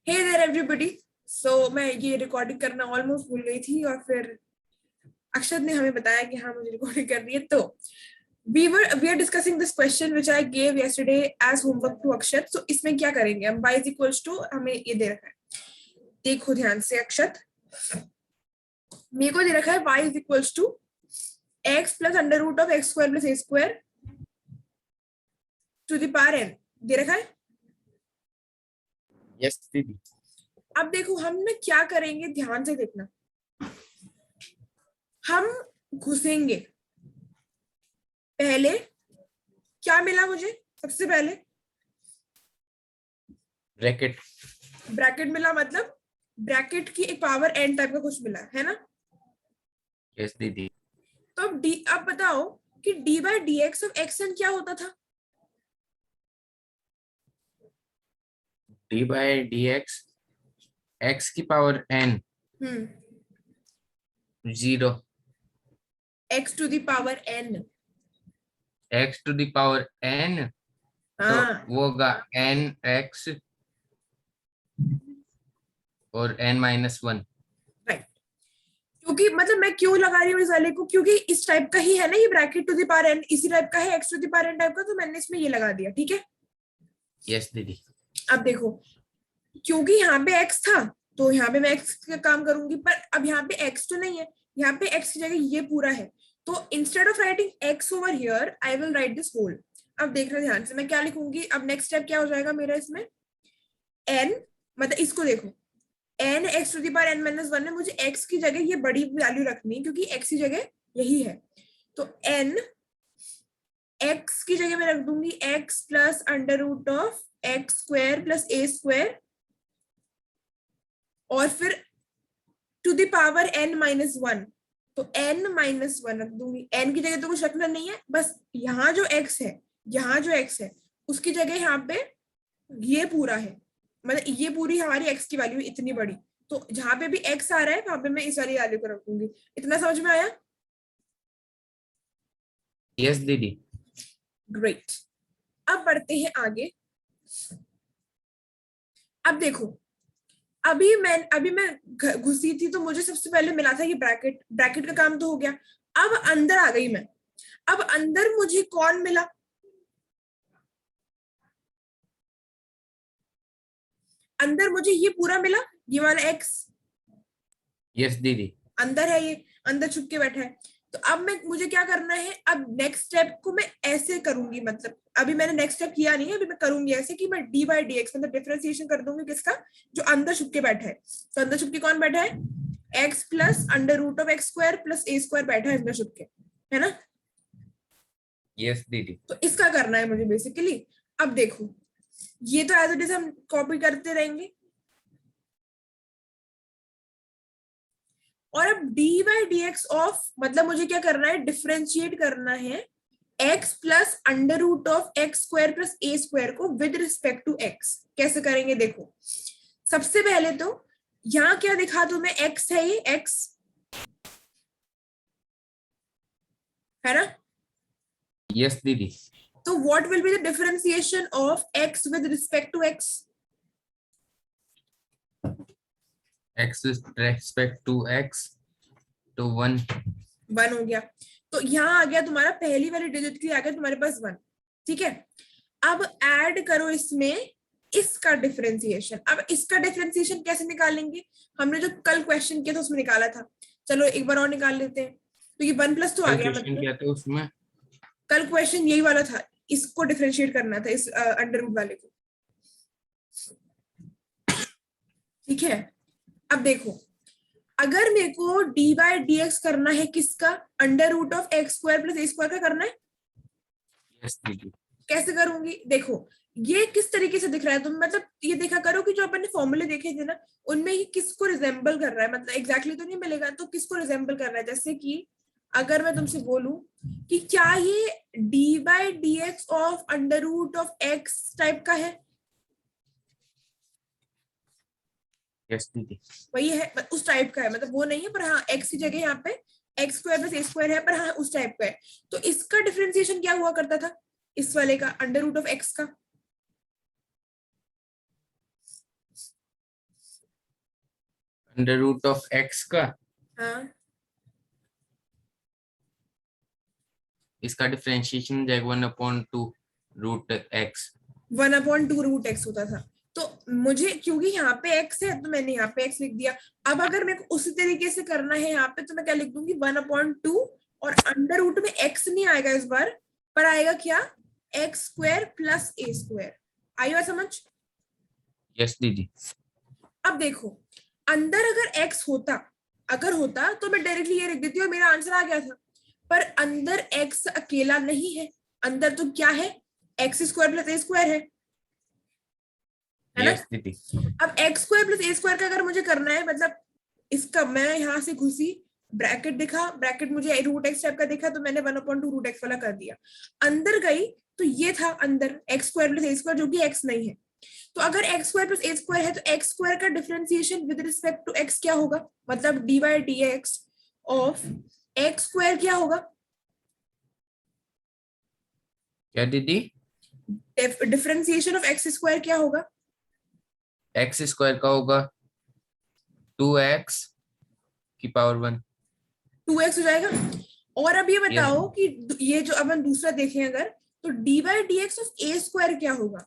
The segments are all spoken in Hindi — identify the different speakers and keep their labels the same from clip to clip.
Speaker 1: Hey there everybody. सो मैं ये रिकॉर्डिंग करना ऑलमोस्ट भूल गई थी और फिर अक्षत ने हमें बताया कि हाँ मुझे रिकॉर्डिंग करनी है। तो we are discussing this question which I gave yesterday as homework to Akshat. so इसमें क्या करेंगे हम, y is equals to हमें ये दे रखा है, देखो ध्यान से अक्षत, मेरे को दे रखा है y is equals to x plus under root of x square plus a square to the power n दे रखा है।
Speaker 2: यस दीदी।
Speaker 1: अब देखो हम ना क्या करेंगे, ध्यान से देखना। हम घुसेंगे, पहले क्या मिला मुझे, सबसे पहले
Speaker 2: ब्रैकेट।
Speaker 1: ब्रैकेट मिला, मतलब ब्रैकेट की एक पावर n टाइप का कुछ मिला है ना।
Speaker 2: यस दीदी।
Speaker 1: तो अब अब बताओ कि d by D X of X N क्या होता था।
Speaker 2: डी बाई डी एक्स की power n 0
Speaker 1: x to the power n।
Speaker 2: x to the power n, तो
Speaker 1: हाँ
Speaker 2: वो होगा n x और n-1।
Speaker 1: राइट, क्योंकि मतलब मैं क्यों लगा रही हूँ इस वाले को, क्योंकि इस टाइप का ही है ना ये, bracket to the power n इसी टाइप का है, x to the power n type का, तो मैंने इसमें ये लगा दिया। ठीक है,
Speaker 2: यस दीदी।
Speaker 1: अब देखो क्योंकि यहाँ पे x था तो यहाँ पे मैं x का काम करूंगी, पर अब यहाँ पे x तो नहीं है, यहाँ पे x की जगह ये पूरा है। तो instead of writing x over here I will write this whole. अब देखना ध्यान से, मैं क्या लिखूंगी अब, नेक्स्ट स्टेप क्या हो जाएगा मेरा इसमें, n मतलब इसको देखो, n x to the power n-1 में मुझे x की जगह ये बड़ी वैल्यू रखनी है क्योंकि x की जगह यही है। तो n x की जगह मैं रख दूंगी x plus under root of X square plus A square, और फिर टू द पावर n-1, तो n-1 रख दूंगी। n की जगह तो कुछ रखना नहीं है, बस यहाँ जो x है, यहाँ जो x है उसकी जगह यहाँ पे ये पूरा है, मतलब ये पूरी हमारी x की वैल्यू इतनी बड़ी, तो जहां पे भी x आ रहा है वहां पे मैं इस वाली वैल्यू को रखूंगी। इतना समझ में आया?
Speaker 2: यस दीदी।
Speaker 1: ग्रेट, अब बढ़ते हैं आगे। अब देखो, अभी मैं घुसी थी तो मुझे सबसे पहले मिला था ये ब्रैकेट, ब्रैकेट का काम तो हो गया। अब अंदर आ गई मैं, अब अंदर मुझे कौन मिला, अंदर मुझे ये पूरा मिला, ये वाला x
Speaker 2: यस दीदी।
Speaker 1: अंदर है, ये अंदर छुप के बैठा है। तो अब मुझे क्या करना है, अब नेक्स्ट स्टेप को मैं ऐसे करूंगी, मतलब अभी मैंने नेक्स्ट स्टेप किया नहीं है, अभी मैं करूंगी ऐसे कि मैं डी बाई डी एक्स मतलब डिफरेंशिएशन कर दूंगी किसका, जो अंदर छुप के बैठा है। तो अंदर छुप के कौन बैठा है, X plus under root of X square plus A square बैठा है अंदर छुप के, है ना।
Speaker 2: यस दीदी।
Speaker 1: तो इसका करना है मुझे बेसिकली। अब देखो ये तो एज इट इज हम कॉपी करते रहेंगे, और अब D by D X of मतलब मुझे क्या करना है, डिफरेंशिएट करना है x plus under root of X square plus A square को विद रिस्पेक्ट टू x। कैसे करेंगे देखो, सबसे पहले तो यहाँ क्या दिखा तुम्हें, x है, ये x है ना।
Speaker 2: यस दीदी।
Speaker 1: तो what will be the differentiation of x with respect to x,
Speaker 2: X respect to X, तो 1
Speaker 1: 1 हो गया। तो यहाँ आ गया तुम्हारा पहली वाली डिजिट के लिए आ गया तुम्हारे पास 1। ठीक है, अब ऐड करो इसमें इसका डिफरेंशिएशन। अब इसका डिफरेंशिएशन कैसे निकालेंगे, हमने जो कल क्वेश्चन किया था उसमें निकाला था, चलो एक बार और निकाल लेते हैं। तो ये 1 प्लस तो आ गया,
Speaker 2: क्वेश्चन
Speaker 1: मतलब
Speaker 2: क्या था उसमें?
Speaker 1: कल क्वेश्चन यही वाला था, इसको डिफरेंशिएट करना था, इस अंडर रूट वाले को। ठीक है, अब देखो अगर मेरे को डी बाई डी एक्स करना है किसका, under root of X square plus A square का करना है।
Speaker 2: यस दीदी।
Speaker 1: कैसे करूंगी देखो, ये किस तरीके से दिख रहा है, तुम मतलब ये देखा करो कि जो अपन ने फॉर्मूले देखे थे ना उनमें ये किसको रिजेंबल कर रहा है, मतलब एग्जैक्टली तो नहीं मिलेगा, तो किसको रिजेंबल कर रहा है। जैसे कि अगर मैं तुमसे बोलूं कि क्या ये D by D X of under root of X type का है,
Speaker 2: यस दीदी।
Speaker 1: वही है, उस टाइप का है, मतलब वो नहीं है, पर हाँ एक्स की जगह यहाँ पे x square plus A square है, पर हाँ उस टाइप का है। तो इसका डिफरेंशिएशन क्या हुआ करता था, इस वाले का अंडर रूट ऑफ एक्स का,
Speaker 2: अंडर रूट ऑफ एक्स का,
Speaker 1: हाँ,
Speaker 2: इसका डिफरेंशिएशन हो जाएगा 1/2 रूट एक्स।
Speaker 1: 1/2 रूट एक्स होता था। तो मुझे क्योंकि यहाँ पे x है तो मैंने यहाँ पे x लिख दिया। अब अगर मेरे को उसी तरीके से करना है यहाँ पे, तो मैं क्या लिख दूंगी 1/2, और अंडर रूट में x नहीं आएगा इस बार, पर आएगा क्या, x square plus A square. आई बात समझ?
Speaker 2: यस दीदी।
Speaker 1: अब देखो, अंदर अगर x होता, अगर होता तो मैं डायरेक्टली ये लिख देती हूँ, मेरा आंसर आ गया था। पर अंदर x अकेला नहीं है, अंदर तो क्या है, x square plus A square है ना?
Speaker 2: यस दीदी।
Speaker 1: अब x square plus A square का अगर मुझे करना है, मतलब इसका, मैं यहाँ से घुसी, ब्रैकेट दिखा, ब्रैकेट मुझे रूट एक्स टाइप का दिखा, तो मैंने 1/2 रूट एक्स वाला कर दिया। अंदर गई तो ये था अंदर X square plus A square, जो कि एक्स नहीं है। तो अगर X square plus A square है, तो एक्स स्क्वायर का differentiation with respect to X क्या होगा, मतलब D by D X of X square क्या होगा?
Speaker 2: क्या दीदी?
Speaker 1: डिफरेंशिएशन ऑफ एक्स स्क्वायर क्या होगा?
Speaker 2: एक्स स्क्वायर का होगा 2x की पावर 1।
Speaker 1: 2x हो जाएगा। और अब ये बताओ कि ये जो अब हम दूसरा देखें अगर, तो D by D X of A square क्या होगा?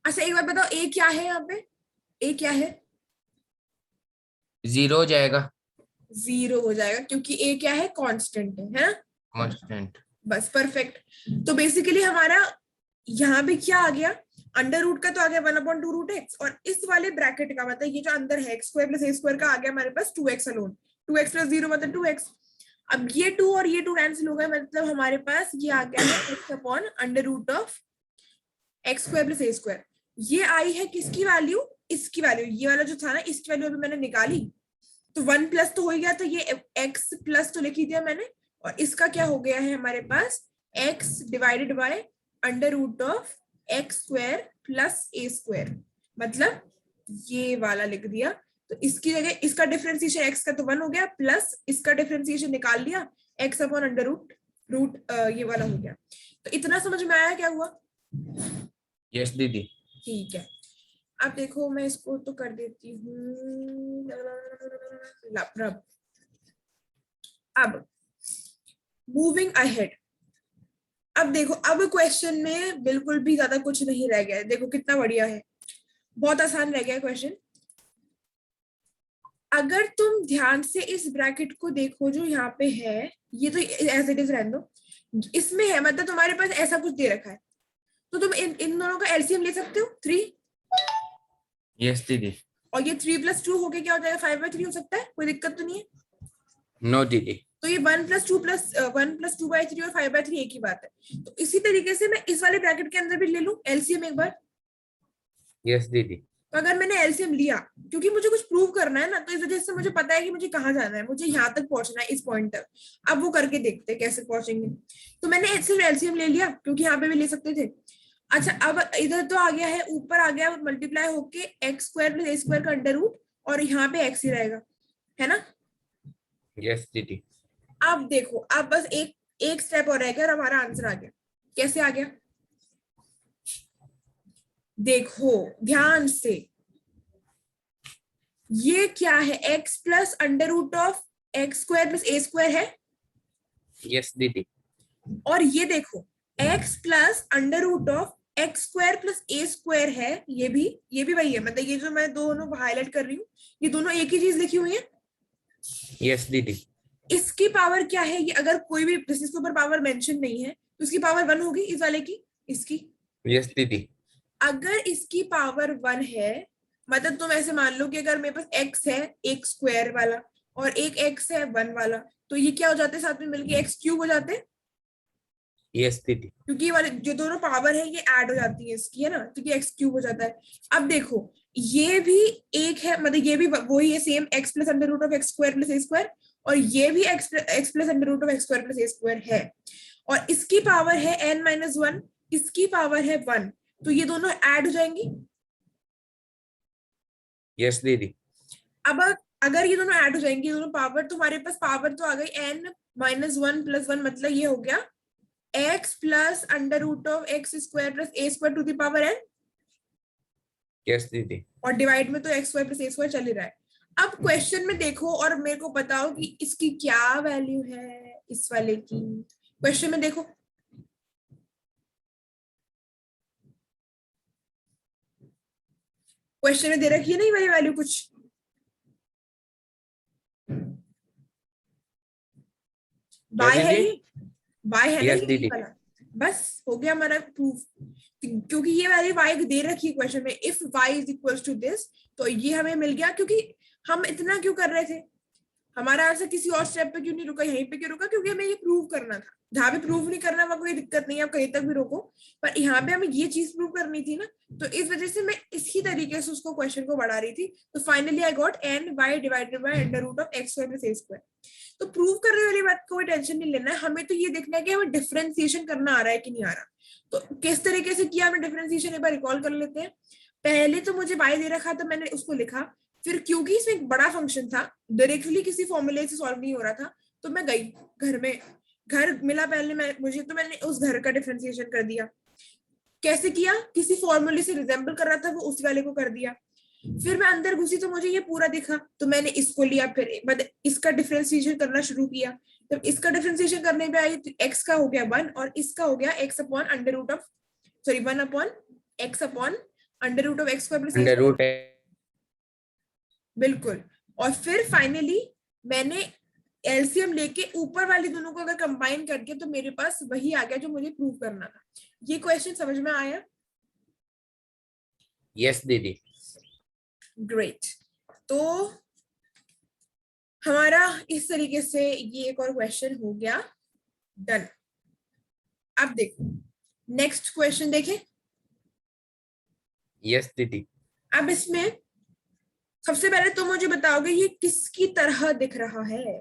Speaker 1: अच्छा एक बार बताओ, ए क्या है यहाँ पे, ए क्या है?
Speaker 2: 0 हो जाएगा।
Speaker 1: 0 हो जाएगा, क्योंकि ए क्या है, कांस्टेंट है ना?
Speaker 2: कांस्टेंट।
Speaker 1: बस परफेक्ट। तो बेसिकली हमारा यहाँ पे क्या आ गया, अंडर रूट का तो आ गया 1/2 रूट एक्स, और इस वाले ब्रैकेट का मतलब ये जो अंदर है x square plus A square का आ गया हमारे पास 2x अलोन। 2x प्लस 0 मतलब 2x। अब ये 2 और ये 2 कैंसिल हो गए, मतलब हमारे पास ये आ गया है x upon under root of X square plus A square. ये आई है किसकी वैल्यू, इसकी वैल्यू, ये वाला जो था ना, इसकी वैल्यू अभी मैंने निकाली। तो 1 प्लस तो हो ही गया, तो ये x प्लस तो लिख ही दिया मैंने, और इसका क्या हो गया है हमारे पास, x divided by under root of X square plus A square, मतलब ये वाला लिख दिया। तो इसकी जगह इसका डिफरेंशिएशन x का तो 1 हो गया, प्लस इसका डिफरेंशिएशन निकाल लिया x upon under root root ये वाला हो गया। तो इतना समझ में आया क्या हुआ?
Speaker 2: यस दीदी।
Speaker 1: ठीक है। अब देखो मैं इसको तो कर देती हूँ रब। अब मूविंग अहेड, अब देखो, अब क्वेश्चन में बिल्कुल भी ज्यादा कुछ नहीं रह गया है, देखो कितना बढ़िया है, बहुत आसान रह गया है क्वेश्चन। अगर तुम ध्यान से इस ब्रैकेट को देखो जो यहाँ पे है, ये तो एज इट इज रहने दो, इसमें है मतलब तुम्हारे पास ऐसा कुछ दे रखा है, तो तुम इन दोनों का एलसीएम ले सकते हो 3,
Speaker 2: यस दीदी।
Speaker 1: और ये 3 + 2 होके क्या हो जाएगा, 5/3 हो सकता है, कोई दिक्कत तो नहीं है?
Speaker 2: नो दीदी।
Speaker 1: तो ये 1 + 2 + 1 + 2/3 और 5/3 एक ही बात है। तो इसी तरीके से मैं इस वाले ब्रैकेट के अंदर भी ले लूं एलसीएम एक बार।
Speaker 2: यस दीदी।
Speaker 1: तो अगर मैंने एलसीएम लिया, क्योंकि मुझे कुछ प्रूव करना है ना, तो इस वजह से मुझे पता है कि मुझे कहाँ जाना है, मुझे यहाँ तक पहुंचना है, इस पॉइंट तक। अब वो करके देखते हैं कैसे पहुंचेंगे। तो मैंने सिर्फ एलसीएम ले लिया, क्योंकि यहाँ पे भी ले सकते थे। अच्छा अब इधर तो आ गया है, ऊपर आ गया मल्टीप्लाई होके x square plus A square का अंडर रूट, और यहाँ पे एक्स ही रहेगा, है ना?
Speaker 2: यस दीदी।
Speaker 1: अब देखो, अब बस एक स्टेप और रह गया और हमारा आंसर आ गया। कैसे आ गया, देखो ध्यान से, ये क्या है, x plus under root of X square plus A square है,
Speaker 2: यस दीदी।
Speaker 1: और ये देखो x plus under root of X square plus A square है, ये भी वही है, मतलब ये जो मैं दोनों हाईलाइट कर रही हूँ, ये दोनों एक ही चीज लिखी हुई है।
Speaker 2: यस दीदी।
Speaker 1: इसकी पावर क्या है, ये अगर कोई भी जिसके ऊपर पावर मेंशन नहीं है, तो इसकी पावर 1 होगी, इस वाले की, इसकी।
Speaker 2: यस दीदी।
Speaker 1: अगर इसकी पावर 1 है, मतलब तुम ऐसे मान लो कि अगर मेरे पास x है एक स्क्वायर वाला, और एक x है 1 वाला, तो ये क्या हो जाते हैं साथ में मिलके, x³ हो जाते हैं,
Speaker 2: यस दीदी।
Speaker 1: क्योंकि ये वाले जो दोनों पावर है ये ऐड हो जाती है इसकी, है ना, क्योंकि x³ हो जाता है। अब देखो ये भी एक है, मतलब ये भी वही है same, x plus under root of X square plus A square, और ये भी x plus under root of X square plus A square है, और इसकी पावर है n-1, इसकी पावर है 1, तो ये दोनों ऐड हो जाएंगी।
Speaker 2: यस दीदी।
Speaker 1: अब अगर ये दोनों ऐड हो जाएंगे, दोनों पावर, तो हमारे पास पावर तो आ गई n-1 + 1, मतलब ये हो गया x plus under root of X square plus A square to the power n,
Speaker 2: yes दीदी।
Speaker 1: और डिवाइड में तो X square plus A square चल ही रहा है। अब क्वेश्चन में देखो और मेरे को बताओ कि इसकी क्या वैल्यू है, इस वाले की। क्वेश्चन में देखो, क्वेश्चन में दे रखी है नहीं वाली वैल्यू कुछ, बाय है
Speaker 2: दीदी?
Speaker 1: ये, बाय है ना
Speaker 2: यस
Speaker 1: ये
Speaker 2: दीदी।
Speaker 1: वाला। बस हो गया हमारा प्रूफ, क्योंकि ये वाली y दे रखी है क्वेश्चन में, if y is equal to this, तो ये हमें मिल गया। क्योंकि हम इतना क्यों कर रहे थे, हमारा आंसर किसी और स्टेप पे क्यों नहीं रुका, यहीं पे क्यों रुका, क्योंकि हमें ये प्रूव करना था। जहां भी प्रूव नहीं करना वहां कोई दिक्कत नहीं है, आप कहीं तक भी रोको, पर यहाँ पे हमें ये चीज प्रूव करनी थी ना, तो इस वजह से मैं इसी तरीके से उसको क्वेश्चन को बढ़ा रही थी। तो finally I got N Y divided by under root of X square plus A square. तो प्रूव करने वाली बात कोई टेंशन नहीं लेना है, हमें तो ये देखना है कि हमें डिफरेंशिएशन करना आ रहा है कि नहीं आ रहा। तो किस तरीके से किया हमें डिफरेंशिएशन, एक बार रिकॉल कर लेते हैं। पहले तो मुझे y दे रखा था, मैंने उसको लिखा, फिर क्योंकि इसमें एक बड़ा फंक्शन था, डायरेक्टली किसी फॉर्मूले से सॉल्व नहीं हो रहा था, तो मैं गई घर में, घर मिला पहले मुझे, तो मैंने उस घर का डिफरेंशिएशन कर दिया। कैसे किया, किसी फॉर्मूले से रिजेंबल कर रहा था वो, उस वाले को कर दिया। फिर मैं अंदर घुसी तो मुझे ये पूरा दिखा, तो मैंने इसको लिया, फिर मतलब इसका डिफरेंशिएशन करना शुरू किया। जब इसका डिफरेंशिएशन करने पे आई तो x का हो गया 1 और इसका हो गया x upon under root of, sorry 1 upon x upon under root of X square plus
Speaker 2: under root.
Speaker 1: बिल्कुल। और फिर फाइनली मैंने एलसीएम लेके ऊपर वाली दोनों को अगर कंबाइन कर दिया तो मेरे पास वही आ गया जो मुझे प्रूव करना था। ये क्वेश्चन समझ में आया?
Speaker 2: यस दीदी।
Speaker 1: ग्रेट। तो हमारा इस तरीके से ये एक और क्वेश्चन हो गया डन। अब देखो नेक्स्ट क्वेश्चन देखें।
Speaker 2: यस दीदी।
Speaker 1: अब इसमें सबसे पहले तो मुझे बताओगे ये किसकी तरह दिख रहा है।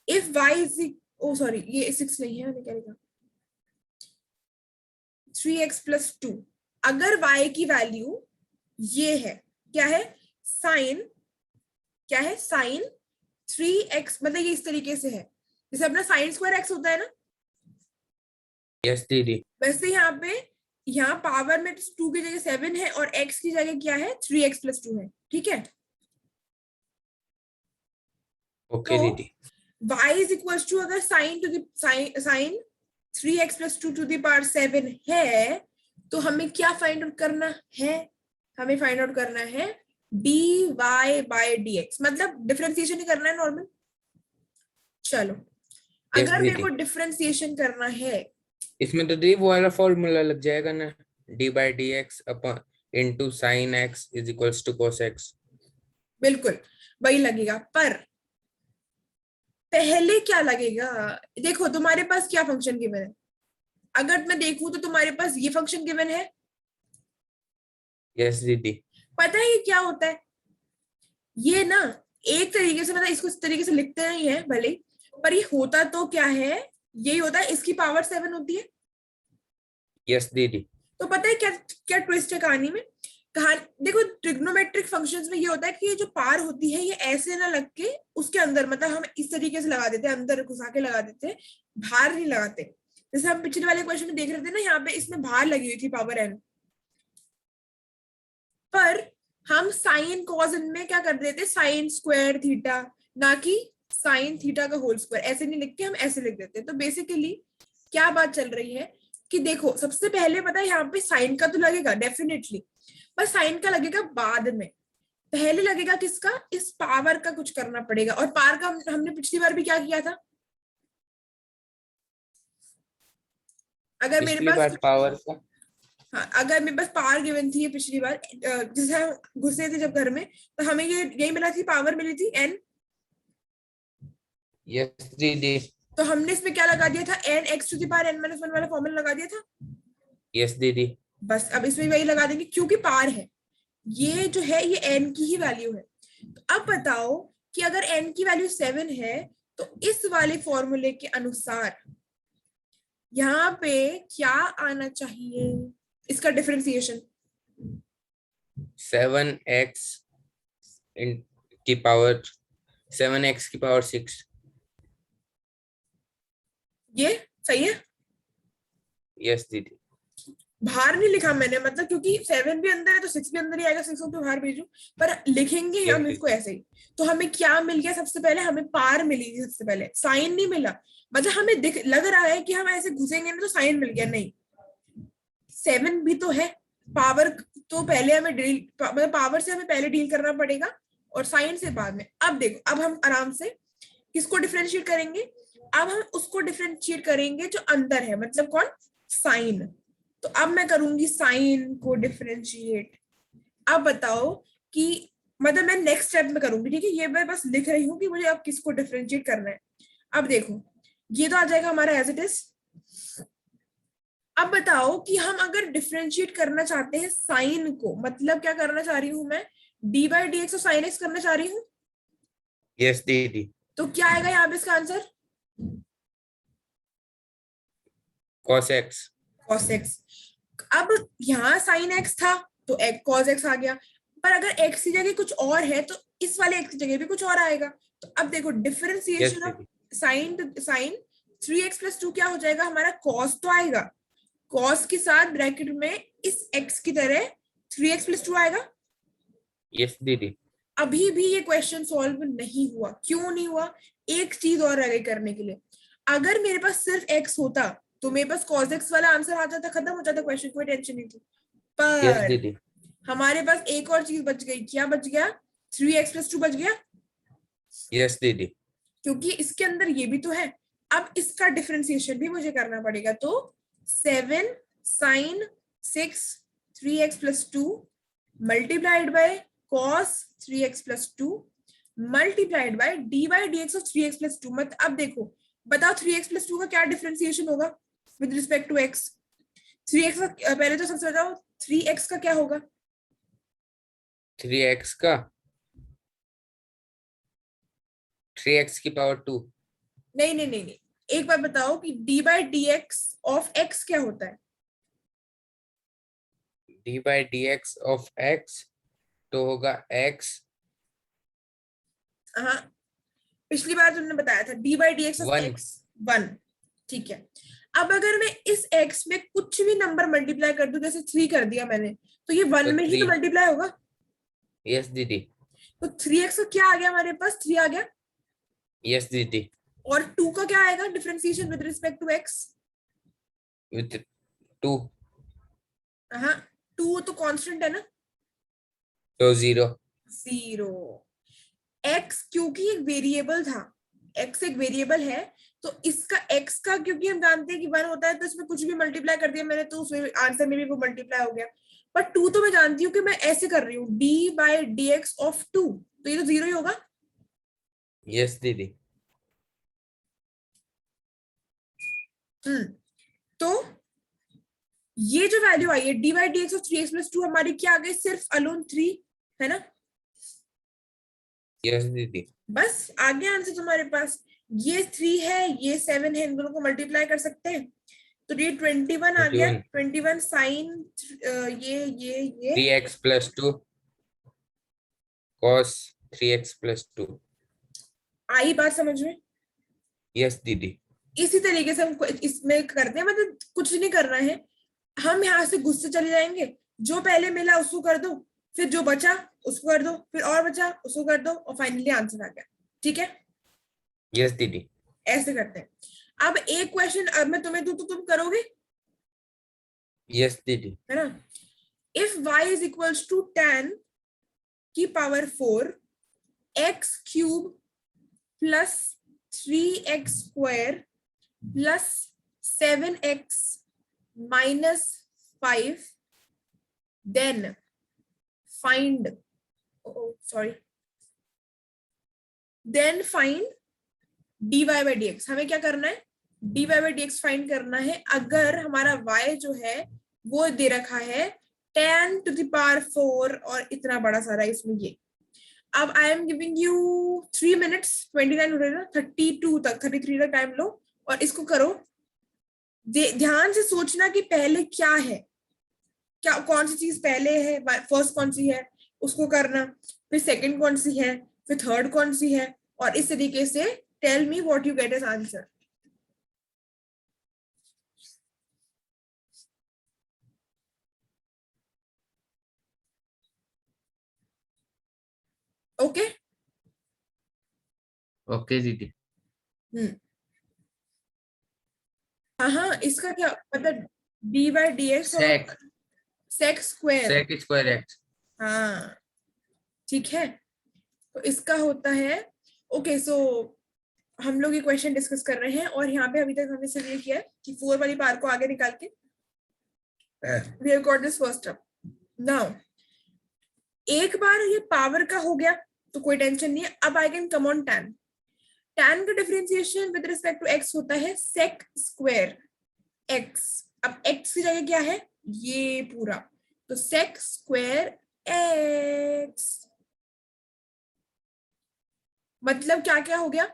Speaker 1: If y is, oh sorry ये 6 नहीं है, क्या लिखा, 3x प्लस 2। अगर y की वैल्यू ये है, क्या है, साइन, क्या है, साइन 3x, मतलब ये इस तरीके से है जैसे अपना साइन स्क्वायर x होता है ना,
Speaker 2: यस दीदी।
Speaker 1: वैसे यहाँ पे, यहाँ पावर में 2 की जगह 7 है और x की जगह क्या है, 3x प्लस 2 है, ठीक है।
Speaker 2: ओके
Speaker 1: तो
Speaker 2: दीदी।
Speaker 1: y इज इक्वल टू, अगर sine to sine 3x plus 2 to the power 7 है, तो हमें क्या फाइंड आउट करना है, हमें फाइंड आउट करना है dy बाय dx, मतलब डिफरेंशिएशन ही करना है नॉर्मल। चलो
Speaker 2: यस
Speaker 1: अगर मेरे को
Speaker 2: दीदी।
Speaker 1: डिफरेंशिएशन करना है,
Speaker 2: इसमें तो दी वो वाला फॉर्मूला लग जाएगा ना, D by D X upon into sine X is equals to cos X.
Speaker 1: बिल्कुल वही लगेगा, पर पहले क्या लगेगा, देखो तुम्हारे पास क्या फंक्शन गिवन है, अगर मैं देखूं तो तुम्हारे पास ये फंक्शन गिवन है।
Speaker 2: यस दीदी।
Speaker 1: पता है ये क्या होता है, ये ना एक तरीके से, मतलब इसको इस तरीके से लिखते नहीं है भले, पर ये होता तो क्या है, यही होता है, इसकी पावर 7 होती है।
Speaker 2: यस दीदी।
Speaker 1: तो पता है क्या क्या ट्विस्ट है कहानी में, कहानी देखो, ट्रिग्नोमेट्रिक फंक्शंस में ये होता है कि ये जो पार होती है ये ऐसे ना लग के उसके अंदर, मतलब हम इस तरीके से लगा देते हैं, अंदर घुसा के लगा देते हैं, बाहर नहीं लगाते। जैसे हम पिछले वाले क्वेश्चन में देख रहे थे ना, यहाँ पे इसमें बाहर लगी हुई थी पावर n, पर हम साइन कॉज में क्या कर देते, साइन स्क्वायर थीटा, ना कि साइन थीटा का होल स्क्वायर, ऐसे नहीं लिख के हम ऐसे लिख देते। तो बेसिकली क्या बात चल रही है कि देखो, सबसे पहले पता है यहाँ पे साइन का तो लगेगा डेफिनेटली, पर साइन का लगेगा बाद में, पहले लगेगा किसका, इस पावर का कुछ करना पड़ेगा। और पावर का हमने पिछली बार भी क्या किया था, अगर मेरे
Speaker 2: पिछली
Speaker 1: पास
Speaker 2: बार पावर का,
Speaker 1: हाँ, अगर मेरे पास पावर गिवन थी पिछली बार, जैसे हम घुसे थे जब घर में, तो हमें ये यही मिला थी, पावर मिली थी n,
Speaker 2: यस दीदी।
Speaker 1: तो हमने इसमें क्या लगा दिया था, n x to the power n minus 1 वाला फॉर्मूला लगा दिया था।
Speaker 2: यस दीदी।
Speaker 1: बस अब इसमें वही लगा देंगे, क्योंकि पावर है, ये जो है ये n की ही वैल्यू है। तो अब बताओ कि अगर n की वैल्यू 7 है, तो इस वाले फॉर्मूले के अनुसार यहाँ पे क्या आना चाहिए, इसका डिफरेंशिएशन,
Speaker 2: 7x इन की पावर 7x की पावर 6।
Speaker 1: ये सही है।
Speaker 2: यस दीदी।
Speaker 1: बाहर नहीं लिखा मैंने, मतलब क्योंकि 7 भी अंदर है तो 6 भी अंदर ही आएगा, 6 को तो बाहर भेजू, पर लिखेंगे हम
Speaker 2: यस
Speaker 1: इसको ऐसे ही। तो हमें क्या मिल गया, सबसे पहले हमें पार मिली थी, सबसे पहले साइन नहीं मिला। मतलब हमें दिख लग रहा है कि हम ऐसे घुसेंगे ना तो साइन मिल गया, नहीं 7 भी तो है। पावर तो पहले हमें डील, मतलब पावर से हमें पहले डील करना पड़ेगा और साइन से बाद में। अब देखो, अब हम आराम से किसको डिफरेंशिएट करेंगे, अब हम उसको डिफरेंशिएट करेंगे जो अंदर है, मतलब कौन, साइन। तो अब मैं करूंगी साइन को डिफरेंशिएट। अब बताओ कि, मतलब मैं नेक्स्ट स्टेप में करूंगी, ठीक है, ये मैं बस लिख रही हूँ कि मुझे अब किसको डिफरेंशिएट करना है। अब देखो, ये तो आ जाएगा हमारा एज इट इज। अब बताओ कि हम अगर डिफरेंशिएट करना चाहते हैं साइन को, मतलब क्या करना चाह रही हूँ मैं, डी बाई डी एक्स और साइन एक्स करना चाह रही हूँ,
Speaker 2: यस दीदी।
Speaker 1: तो क्या आएगा यहाँ पे इसका answer,
Speaker 2: cos x।
Speaker 1: cos x। अब यहाँ साइन एक्स था तो cos x आ गया, पर अगर x की जगह कुछ और है तो इस वाले x की जगह भी कुछ और आएगा। तो अब देखो
Speaker 2: यस
Speaker 1: डिफरेंशिएशन ऑफ
Speaker 2: दीदी।
Speaker 1: साइन 3x प्लस 2 क्या हो जाएगा हमारा, cos तो आएगा, cos के साथ ब्रैकेट में इस x की तरह 3x प्लस 2 आएगा।
Speaker 2: यस दीदी।
Speaker 1: अभी भी ये क्वेश्चन सॉल्व नहीं हुआ, क्यों नहीं हुआ, एक चीज और रह गई करने के लिए। अगर मेरे पास सिर्फ x होता तो मेरे पास cos x वाला आंसर आ जाता, खत्म हो जाता क्वेश्चन, कोई टेंशन नहीं थी।
Speaker 2: यस
Speaker 1: पर
Speaker 2: दीदी।
Speaker 1: हमारे पास एक और चीज बच गई, क्या बच गया, 3x प्लस 2 बच गया,
Speaker 2: यस दीदी।
Speaker 1: क्योंकि इसके अंदर ये भी तो है। अब इसका डिफरेंशिएशन भी मुझे करना पड़ेगा, तो 7 sine 6 3x plus 2 multiplied by cos 3x plus 2 multiplied by D by D X of 3x plus 2। मतलब अब देखो, बताओ 3x प्लस 2 का क्या डिफरेंशिएशन होगा with respect to x, 3x का पहले तो सबसे बताओ, 3x का क्या होगा,
Speaker 2: 3x का 3x की पावर 2।
Speaker 1: नहीं नहीं नहीं नहीं, एक बार बताओ कि D by D X of x क्या होता है।
Speaker 2: D by D X of x तो होगा x
Speaker 1: हाँ, पिछली बार तुमने बताया था D by D X of
Speaker 2: 1।
Speaker 1: X 1, ठीक है। अब अगर मैं इस x में कुछ भी नंबर मल्टीप्लाई कर दूं, जैसे 3 कर दिया मैंने, तो ये 1
Speaker 2: तो
Speaker 1: में ही तो
Speaker 2: 3।
Speaker 1: मल्टीप्लाई होगा।
Speaker 2: यस दीदी।
Speaker 1: तो 3x का क्या आ गया हमारे पास, 3 आ गया,
Speaker 2: यस दीदी।
Speaker 1: और 2 का क्या आएगा differentiation with respect to x,
Speaker 2: with 2
Speaker 1: हाँ 2 तो कांस्टेंट है ना,
Speaker 2: तो 0।
Speaker 1: 0। x क्योंकि एक वेरिएबल था, x एक वेरिएबल है, तो इसका x का, क्योंकि हम जानते हैं कि 1 होता है तो इसमें कुछ भी मल्टीप्लाई कर दिया मैंने तो उसमें आंसर में भी वो मल्टीप्लाई हो गया। पर 2 तो मैं जानती हूँ कि मैं ऐसे कर रही हूँ, d by D X of 2, तो ये तो 0 ही होगा।
Speaker 2: यस दीदी।
Speaker 1: तो ये जो वैल्यू आई है D by D X of 3x plus 2 हमारी क्या आ गई, सिर्फ अलोन 3, है ना,
Speaker 2: यस दीदी।
Speaker 1: बस आ गया आंसर तुम्हारे पास। ये 3 है, ये 7 है, इन दोनों को मल्टीप्लाई कर सकते हैं, तो ये 21 आ गया,
Speaker 2: 21
Speaker 1: 21 साइन ये
Speaker 2: 3x plus 2 cos 3x plus 2।
Speaker 1: आई बात समझ में।
Speaker 2: यस दीदी।
Speaker 1: इसी तरीके से हम इसमें करते हैं, मतलब कुछ नहीं करना है, हम यहाँ से गुस्से चले जाएंगे, जो पहले मिला उसको कर दो, फिर जो बचा उसको कर दो, फिर और बचा उसको कर दो, और फाइनली आंसर आ गया, ठीक है,
Speaker 2: यस दीदी।
Speaker 1: ऐसे करते हैं। अब एक क्वेश्चन अब मैं तुम्हें दूं तो तुम करोगे,
Speaker 2: यस दीदी।
Speaker 1: है ना। If y is equals to 10 की power 4 x cube plus 3x square plus 7x minus 5, then find, sorry, then find dy by D X. हमें क्या करना है, dy by D X find करना है अगर हमारा y जो है वो दे रखा है 10 टू द पावर 4 और इतना बड़ा सारा इसमें ये। अब I am giving you 3 minutes 29 हो रहा है, 32 तक 33 तक टाइम लो और इसको करो। ध्यान से सोचना कि पहले क्या है, क्या कौन सी चीज पहले है, फर्स्ट कौन सी है उसको करना, फिर सेकंड कौन सी है, फिर थर्ड कौन सी है, और इस तरीके से tell me what you get as answer. Okay
Speaker 2: okay दीदी।
Speaker 1: हाँ हाँ, इसका क्या मतलब, डी बाई डी एक्स और
Speaker 2: sec
Speaker 1: sec square.
Speaker 2: Sec square x.
Speaker 1: हाँ ठीक है, तो इसका होता है, ओके सो हम लोग ये क्वेश्चन डिस्कस कर रहे हैं, और यहाँ पे अभी तक हमने सिर्फ ये किया है कि 4 वाली पार को आगे निकाल के we have got this first up. Now एक बार ये पावर का हो गया तो कोई टेंशन नहीं है। अब I can come on tan। tan का differentiation with respect to x होता है sec स्क्वायर x। अब x की जगह क्या है, ये पूरा, तो sec स्क्वायर x। मतलब क्या क्या हो गया,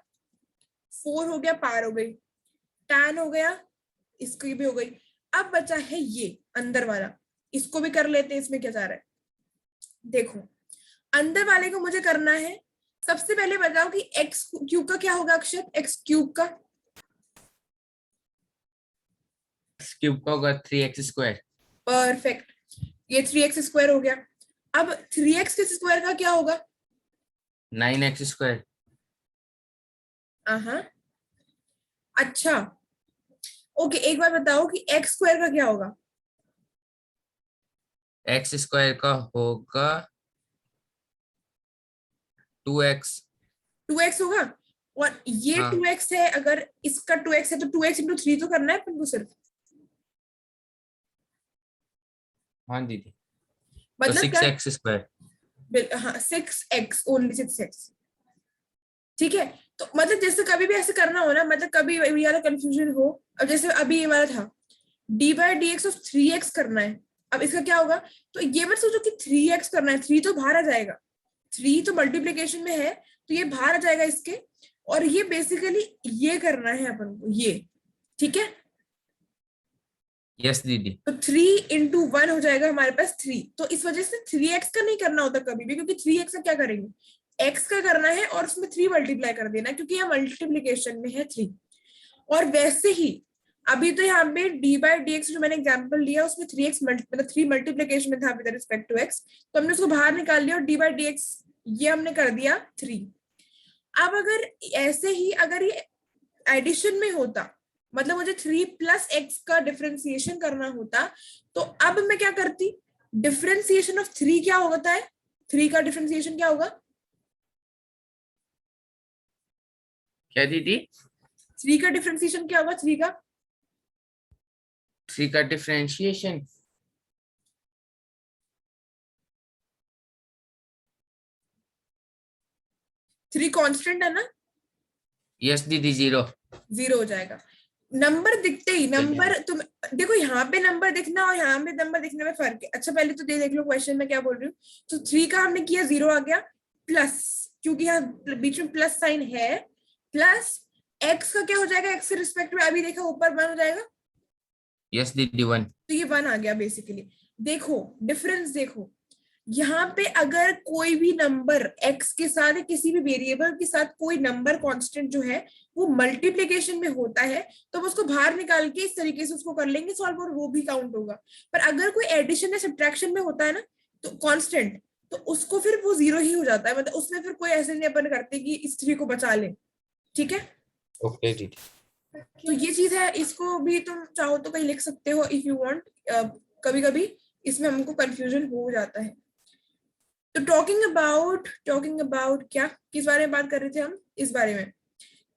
Speaker 1: 4 हो गया, पार हो गई, tan हो गया, इसकी भी हो गई। अब बचा है ये अंदर वाला, इसको भी कर लेते हैं। इसमें क्या जा रहा है, देखो अंदर वाले को मुझे करना है। सबसे पहले बताओ कि एक्स क्यूब का क्या होगा अक्षर, एक्स क्यूब का
Speaker 2: एक्स क्यूब का होगा 3x स्क्वायर।
Speaker 1: परफेक्ट, ये 3x स्क्वायर हो गया। अब 3x के स्क्वायर का क्या होगा,
Speaker 2: 9x स्क्वायर।
Speaker 1: हाँ अच्छा, ओके एक बार बताओ कि x स्क्वायर का क्या होगा,
Speaker 2: एक्स स्क्वायर का होगा 2x।
Speaker 1: 2x होगा। और ये
Speaker 2: हाँ
Speaker 1: 2x है, अगर इसका 2x है तो 2x इंटू 3 तो करना है अपन को सिर्फ,
Speaker 2: हाँ दीदी, तो
Speaker 1: मतलब क्या,
Speaker 2: 6x स्क्वायर।
Speaker 1: हाँ 6x, ओनली 6x। ठीक है, तो मतलब जैसे कभी भी ऐसे करना हो ना, मतलब कभी ये वाला कंफ्यूजन हो, अब जैसे अभी ये वाला था D by D X of 3x करना है। अब इसका क्या होगा, तो ये मत सोचो कि 3x करना है, 3 तो बाहर आ जाएगा, 3 तो मल्टीप्लीकेशन में है, तो ये बाहर आ जाएगा इसके, और ये बेसिकली ये करना है अपन को, ये ठीक है।
Speaker 2: यस दीदी।
Speaker 1: तो 3 into 1 हो जाएगा हमारे पास 3, तो इस वजह से 3x का नहीं करना होता कभी भी, क्योंकि 3x का क्या करेंगे, x का करना है और उसमें 3 मल्टीप्लाई कर देना है, क्योंकि यहाँ मल्टीप्लीकेशन में है 3। और वैसे ही अभी तो यहाँ पे डी बाई डी एक्स जो मैंने एग्जाम्पल लिया उसमें 3x मतलब 3 मल्टीप्लीकेशन में था विद रिस्पेक्ट टू x, तो हमने उसको बाहर निकाल लिया और डी बाई डी एक्स ये हमने कर दिया 3। अब अगर ऐसे ही अगर ये एडिशन में होता, मतलब मुझे 3 प्लस एक्स का डिफरेंशिएशन करना होता, तो अब मैं क्या करती, डिफरेंशिएशन ऑफ 3 क्या होता है, 3 का डिफरेंशिएशन क्या होगा,
Speaker 2: क्या दीदी?
Speaker 1: 3 का डिफरेंशिएशन क्या होगा, 3 का
Speaker 2: 3 का डिफरेंशिएशन
Speaker 1: 3 कांस्टेंट है ना,
Speaker 2: यस दीदी 0।
Speaker 1: 0 हो जाएगा। नंबर दिखते ही, नंबर तुम देखो यहाँ पे नंबर दिखना और यहाँ पे नंबर दिखने में फर्क है। अच्छा पहले तो देख लो क्वेश्चन में क्या बोल रही हूँ। तो 3 का हमने किया, 0 आ गया, प्लस क्योंकि यहाँ बीच में प्लस साइन है, प्लस x का क्या हो जाएगा, x के रिस्पेक्ट में अभी देखा ऊपर 1 हो जाएगा,
Speaker 2: यस दीदी 1।
Speaker 1: तो ये 1 आ गया बेसिकली। देखो डिफरेंस देखो, यहाँ पे अगर कोई भी नंबर x के साथ किसी भी वेरिएबल के साथ कोई नंबर कांस्टेंट जो है वो मल्टीप्लिकेशन में होता है, तो हम उसको बाहर निकाल के इस तरीके से उसको कर लेंगे सॉल्व और वो भी काउंट होगा। पर अगर कोई एडिशन या सब्ट्रैक्शन में होता है ना, तो कांस्टेंट, तो उसको फिर वो 0 ही हो जाता है, मतलब उसमें फिर कोई ऐसे नहीं अपन करते कि इस 3 को बचा ले। ठीक है,
Speaker 2: ओके दीदी।
Speaker 1: तो ये चीज है, इसको भी तुम चाहो तो कहीं लिख सकते हो इफ यू वांट। कभी कभी इसमें हमको कंफ्यूजन हो जाता है। तो टॉकिंग अबाउट क्या, किस बारे में बात कर रहे थे हम, इस बारे में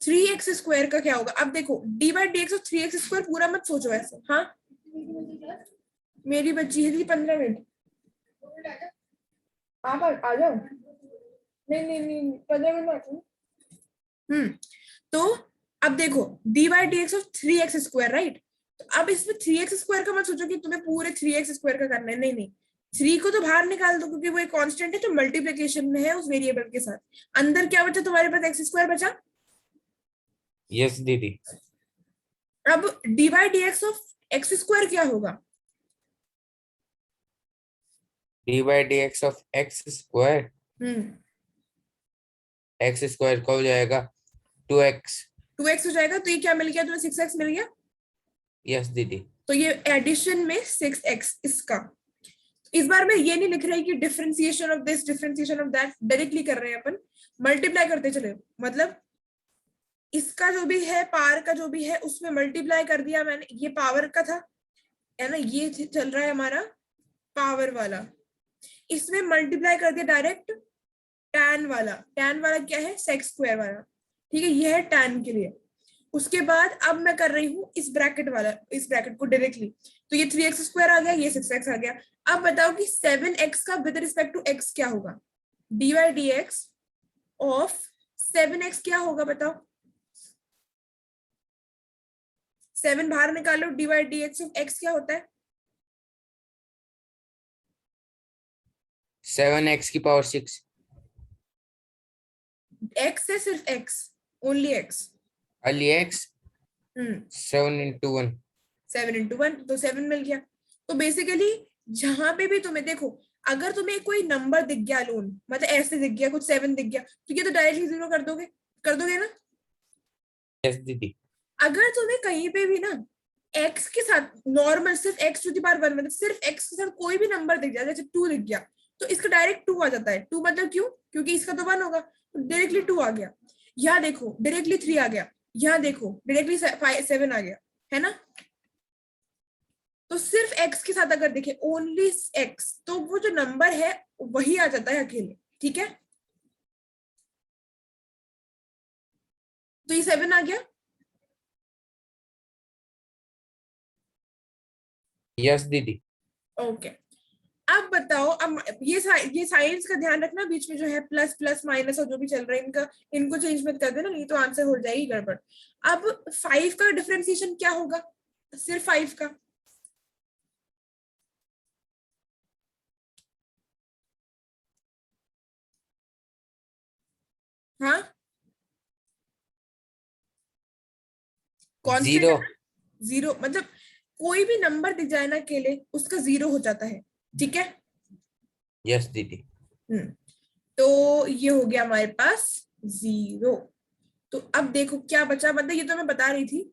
Speaker 1: 3x स्क्वायर का क्या होगा। अब देखो डी बाई डी एक्स और 3x स्क्वायर पूरा मत सोचो ऐसे, हाँ मेरी बच्ची है 15 मिनट, आप आ जाओ, नहीं 15 मिनट में आती हूँ। तो अब देखो D by D X of 3x square, right. तो अब इसमें 3x स्क्वायर का मत सोचो कि तुम्हें पूरे 3x स्क्वायर का करना है, नहीं 3 को तो बाहर निकाल दो, क्योंकि वो एक कांस्टेंट है जो मल्टीप्लिकेशन में है उस वेरिएबल के साथ। अंदर क्या बचा तुम्हारे पास, x स्क्वायर बचा।
Speaker 2: यस दीदी।
Speaker 1: अब D by D X of X square क्या होगा,
Speaker 2: D by D X of X square, x square का हो जाएगा 2x।
Speaker 1: 2x हो जाएगा, तो ये क्या मिल गया तुम्हें, 6x मिल गया।
Speaker 2: यस दीदी।
Speaker 1: तो ये एडिशन में 6x इसका, इस बार मैं ये नहीं लिख रही कि differentiation of this differentiation of that, directly कर रहे हैं अपन, मल्टीप्लाई करते चले, मतलब इसका जो भी है पावर का जो भी है उसमें मल्टीप्लाई कर दिया मैंने, ये पावर का था है ना, ये चल रहा है हमारा पावर वाला, इसमें मल्टीप्लाई कर दिया डायरेक्ट tan वाला, tan वाला क्या है सेक स्क्वायर वाला, ठीक है, ये है tan के लिए। उसके बाद अब मैं कर रही हूँ इस ब्रैकेट वाला, इस ब्रैकेट को डायरेक्टली, तो ये 3x स्क्वायर आ गया, ये 6x आ गया। अब बताओ कि 7x का विद रिस्पेक्ट टू x क्या होगा, dy dx ऑफ 7x क्या होगा बताओ, 7 बाहर निकालो, dy dx ऑफ x क्या होता है,
Speaker 2: 7x की पावर 6,
Speaker 1: x है सिर्फ x, only x,
Speaker 2: Ali x 7 into 1,
Speaker 1: 7 into 1 तो 7 मिल गया। तो बेसिकली जहां पे भी तुम्हें देखो, अगर तुम्हें कोई नंबर दिख गया लोन, मतलब ऐसे दिख गया कुछ 7 दिख गया, तो ये तो डायरेक्टली 0 कर दोगे ना।
Speaker 2: यस दीदी।
Speaker 1: अगर तुम्हें कहीं पे भी ना x के साथ नॉर्मल सिर्फ x टू द पावर 1, मतलब सिर्फ x के साथ कोई भी नंबर दिख जाए, जैसे 2 दिख गया, तो इसका डायरेक्ट 2 आ जाता है। 2 मतलब क्यों, क्योंकि इसका तो 1 होगा, तो डायरेक्टली 2 आ गया। यहाँ देखो डायरेक्टली 3 आ गया, यहाँ देखो डायरेक्टली 7 आ गया, है ना। तो सिर्फ x के साथ अगर देखे ओनली x, तो वो जो नंबर है वही आ जाता है अकेले, ठीक है। तो ये 7 आ गया।
Speaker 2: यस दीदी।
Speaker 1: ओके अब बताओ, अब ये साइंस का ध्यान रखना, बीच में जो है प्लस प्लस माइनस और जो भी चल रहा है इनका, इनको चेंज मत कर देना, नहीं तो आंसर हो जाएगी गड़बड़। अब 5 का डिफरेंशिएशन क्या होगा, सिर्फ 5 का, हाँ कांस्टेंट है
Speaker 2: 0।
Speaker 1: ना, 0 मतलब कोई भी नंबर दिख जाए ना अकेले उसका 0 हो जाता है, ठीक है।
Speaker 2: यस दीदी।
Speaker 1: तो ये हो गया हमारे पास 0। तो अब देखो क्या बचा, मतलब ये तो मैं बता रही थी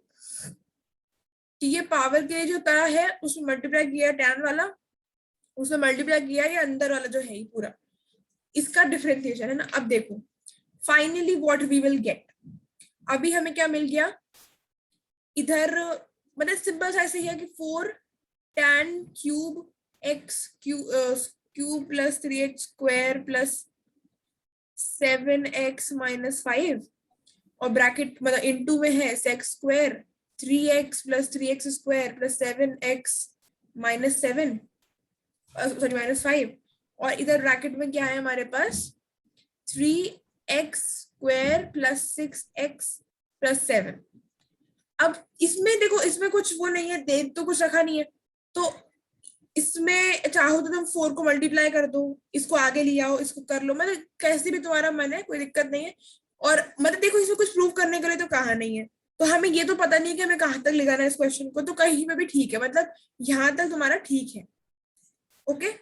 Speaker 1: कि ये पावर के जो तरह है उसमें मल्टीप्लाई किया tan वाला, उसमें मल्टीप्लाई किया ये अंदर वाला जो है ये पूरा, इसका डिफरेंशिएशन है ना। अब देखो finally what we will get, अभी हमें क्या मिल गया इधर, मतलब सिंपल सा ऐसे ही है कि 4 tan cube x cube plus 3x square plus 7x minus 5, और ब्रैकेट मतलब इनटू में है sex square 3x plus 3x square plus 7x minus 7, sorry minus 5, और इधर ब्रैकेट में क्या है हमारे पास 3x square plus 6x plus 7। अब इसमें देखो इसमें कुछ वो नहीं है, दे तो कुछ रखा नहीं है, तो इसमें चाहो तो तुम 4 को मल्टीप्लाई कर दो, इसको आगे ले आओ, इसको कर लो, मतलब कैसे भी तुम्हारा मन है, कोई दिक्कत नहीं है। और मतलब देखो इसमें कुछ प्रूव करने के लिए तो कहा नहीं है, तो हमें ये तो पता नहीं है कि हमें कहाँ तक ले जाना है इस क्वेश्चन को, तो कहीं पे भी ठीक है, मतलब यहाँ तक तुम्हारा ठीक है। ओके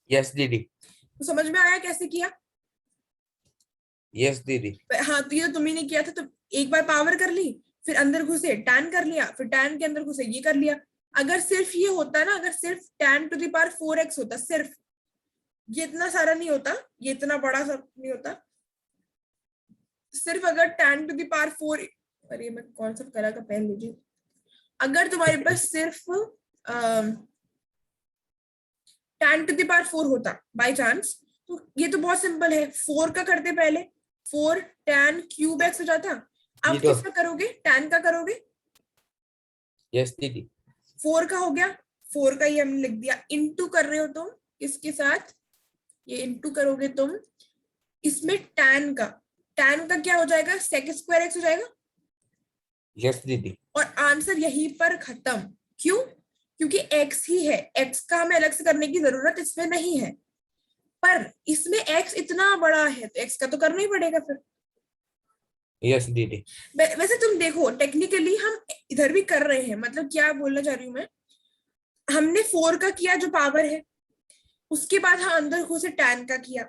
Speaker 2: यस दीदी।
Speaker 1: तो समझ में आया कैसे किया।
Speaker 2: यस दीदी।
Speaker 1: हाँ तो ये तो तुमने किया था, तो एक बार पावर कर ली, फिर अंदर घुसे टैन कर लिया, फिर टैन के अंदर घुसे ये कर लिया। अगर सिर्फ ये होता ना, अगर सिर्फ tan to the power 4x होता, सिर्फ ये इतना सारा नहीं होता, ये इतना बड़ा सा नहीं होता, सिर्फ अगर टैन टू द पावर 4, अरे मैं कौन सा कलर का पेन लीजिए, अगर तुम्हारे पास सिर्फ टैन टू द पावर 4 होता बाय चांस, तो ये तो बहुत सिंपल है, 4 का करते पहले, 4 टैन क्यूब एक्स हो जाता। अब किसका करोगे, टैन का करोगे,
Speaker 2: यस दीदी।
Speaker 1: 4 का हो गया, 4 का ही हमने लिख दिया, इनटू कर रहे हो तुम इसके साथ, ये इनटू करोगे तुम इसमें टैन का क्या हो जाएगा, सेक स्क्वायर एक्स हो जाएगा।
Speaker 2: यस दीदी।
Speaker 1: और आंसर यहीं पर खत्म, क्यों, क्योंकि x ही है, x का हमें अलग से करने की जरूरत इसमें नहीं है, पर इसमें x इतना बड़ा है तो x का तो करना ही पड़ेगा फिर।
Speaker 2: यस दीदी।
Speaker 1: वैसे तुम देखो टेक्निकली हम इधर भी कर रहे हैं, मतलब क्या बोलना चाह रही हूँ मैं, हमने 4 का किया जो पावर है, उसके बाद हम अंदर घुसे टैन का किया।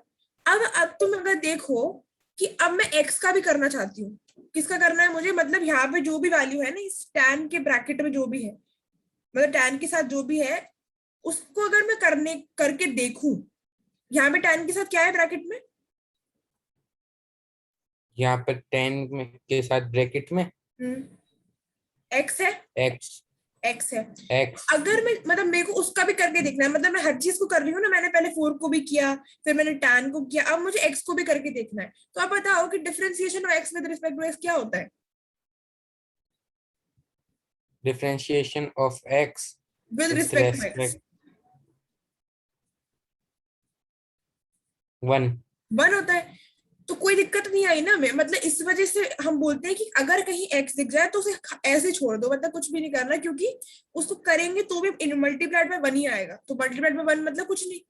Speaker 1: अब तुम अगर देखो कि अब मैं x का भी करना चाहती हूँ, किसका करना है मुझे, मतलब यहाँ पे जो भी वैल्यू है ना इस टैन के ब्रैकेट में जो भी है, मतलब टैन के साथ जो भी है उसको अगर मैं करके देखूं, यहाँ पे tan के साथ क्या है ब्रैकेट में?
Speaker 2: यहाँ पर 10 में के साथ ब्रैकेट में
Speaker 1: x है,
Speaker 2: x
Speaker 1: x है।
Speaker 2: x
Speaker 1: अगर मैं मतलब मेरे को उसका भी करके देखना है, मतलब मैं हर चीज को कर रही हूँ ना, मैंने पहले 4 को भी किया, फिर मैंने tan को किया, अब मुझे x को भी करके देखना है। तो आप बताओ कि differentiation of x with respect to x क्या होता है?
Speaker 2: Differentiation of x
Speaker 1: with
Speaker 2: with
Speaker 1: respect to x
Speaker 2: respect 1।
Speaker 1: 1 होता है। तो कोई दिक्कत नहीं आई ना हमें, मतलब इस वजह से हम बोलते हैं कि अगर कहीं x दिख जाए तो उसे ऐसे छोड़ दो, मतलब कुछ भी नहीं करना, क्योंकि उसको करेंगे तो भी मल्टीप्लाइड में 1 ही आएगा, तो मल्टीप्लाइड में 1 मतलब कुछ नहीं।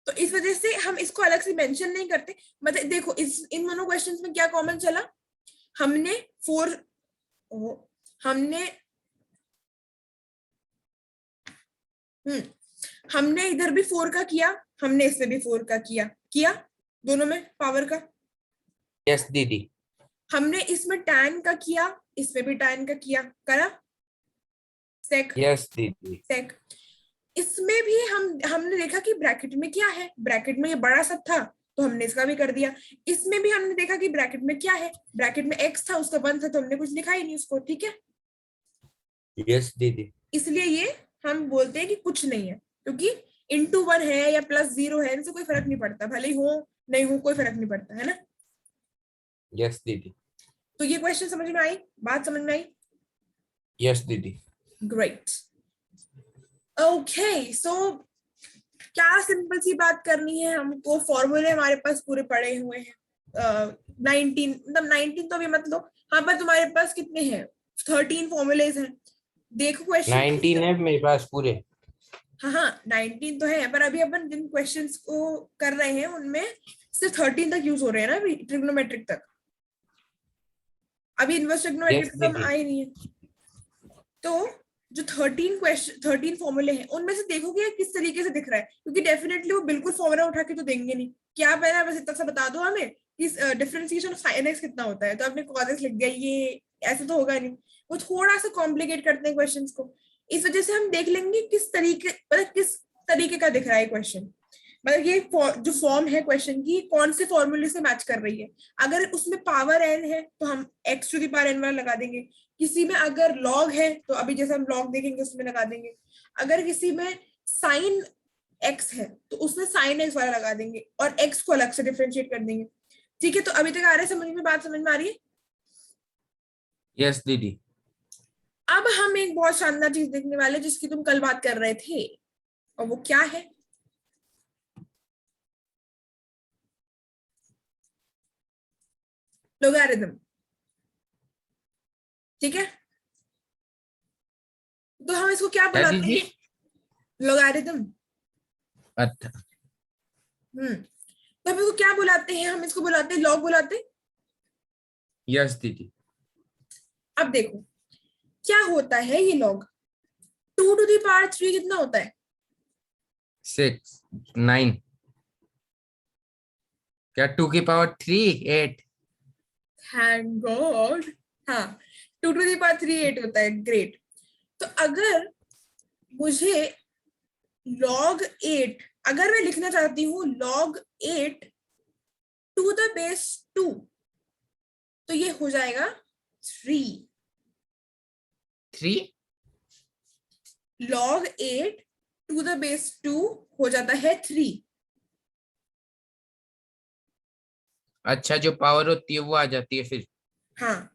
Speaker 1: तो इस वजह से हम इसको अलग से मेंशन नहीं करते। मतलब देखो इस इन दोनों क्वेश्चंस में क्या कॉमन चला, हमने 4 हमने हमने इधर भी 4 का किया, हमने इसमें भी 4 का किया दोनों में पावर का।
Speaker 2: यस दीदी।
Speaker 1: हमने इसमें tan का किया, इसमें भी tan का किया, करा सेक
Speaker 2: यस दीदी।
Speaker 1: सेक। इसमें भी हमने देखा कि ब्रैकेट में क्या है, ब्रैकेट में ये बड़ा सब था तो हमने इसका भी कर दिया। इसमें भी हमने देखा कि ब्रैकेट में क्या है, ब्रैकेट में x था, उसका 1 था, तो हमने कुछ लिखा ही नहीं उसको, ठीक है।
Speaker 2: यस दीदी।
Speaker 1: इसलिए ये हम बोलते हैं कि कुछ नहीं है, क्योंकि इंटू 1 है या +0 है, इनसे कोई फर्क नहीं पड़ता, भले ही हो नहीं हो कोई फर्क नहीं पड़ता, है ना।
Speaker 2: यस दीदी।
Speaker 1: तो ये क्वेश्चन समझ में आई, बात समझ में आई?
Speaker 2: यस दीदी।
Speaker 1: ग्रेट। ओके सो क्या सिंपल सी बात करनी है हमको, फॉर्मूले हमारे पास पूरे पड़े हुए हैं। 19 मतलब 19 तो भी मत लो, हाँ पर तुम्हारे पास कितने हैं, 13 फॉर्मूलेज हैं। देखो क्वेश्चन,
Speaker 2: 19 है मेरे पास पूरे।
Speaker 1: हाँ हाँ 19 तो है, पर अभी अपन जिन क्वेश्चंस को कर रहे हैं उनमें सिर्फ 13 तक यूज हो रहे हैं ना अभी, ट्रिग्नोमेट्रिक तक। अभी इनवर्स
Speaker 2: यस
Speaker 1: ट्रिग्नोमेट्रिक तो हम
Speaker 2: दीदी।
Speaker 1: आए नहीं है। तो जो 13 फॉर्मूले हैं उनमें से देखोगे किस तरीके से दिख रहा है, क्योंकि डेफिनेटली वो बिल्कुल फॉर्मूला उठा के तो देंगे नहीं। क्या पहला बस इतना सा बता दो हमें कि डिफरेंशिएशन ऑफ sin x कितना होता है, तो आपने cos x लिख दिया, ये ऐसे तो होगा नहीं। वो थोड़ा सा कॉम्प्लिकेट करते हैं क्वेश्चंस को, इस वजह से हम देख लेंगे किस तरीके, मतलब किस तरीके का दिख रहा है क्वेश्चन, मतलब ये जो फॉर्म है क्वेश्चन की कौन से फॉर्मूले से मैच कर रही है। अगर उसमें पावर n है तो हम x to the power n वाला लगा देंगे, किसी में अगर लॉग है तो अभी जैसे हम लॉग देखेंगे उसमें लगा देंगे, अगर किसी में साइन x है तो उसमें साइन x वाला लगा देंगे और x को अलग से डिफरेंशिएट कर देंगे। ठीक है, तो अभी तक आ रहा है समझ में, बात समझ में आ रही है?
Speaker 2: यस दीदी।
Speaker 1: अब हम एक बहुत शानदार चीज देखने वाले जिसकी तुम कल बात कर रहे थे, और वो क्या है? लोगारिथम। ठीक है, तो हम इसको क्या
Speaker 2: क्या
Speaker 1: बुलाते
Speaker 2: दीदी?
Speaker 1: हैं? लोगारिथम।
Speaker 2: अच्छा।
Speaker 1: तो हम इसको क्या बुलाते हैं? हम इसको बुलाते हैं लॉग बुलाते हैं।
Speaker 2: यस दीदी।
Speaker 1: अब देखो क्या होता है ये लॉग, 2 टू द पावर 3 कितना होता है?
Speaker 2: 6 9। क्या 2 की पावर 3 8?
Speaker 1: Thank God. हाँ 2 टू द पावर 3 8 होता है, ग्रेट। तो अगर मुझे log 8, अगर मैं लिखना चाहती हूँ log 8 टू द बेस 2, तो ये हो जाएगा 3।
Speaker 2: 3।
Speaker 1: log 8 टू द बेस 2 हो जाता है 3।
Speaker 2: अच्छा, जो पावर होती है वो आ जाती है फिर।
Speaker 1: हाँ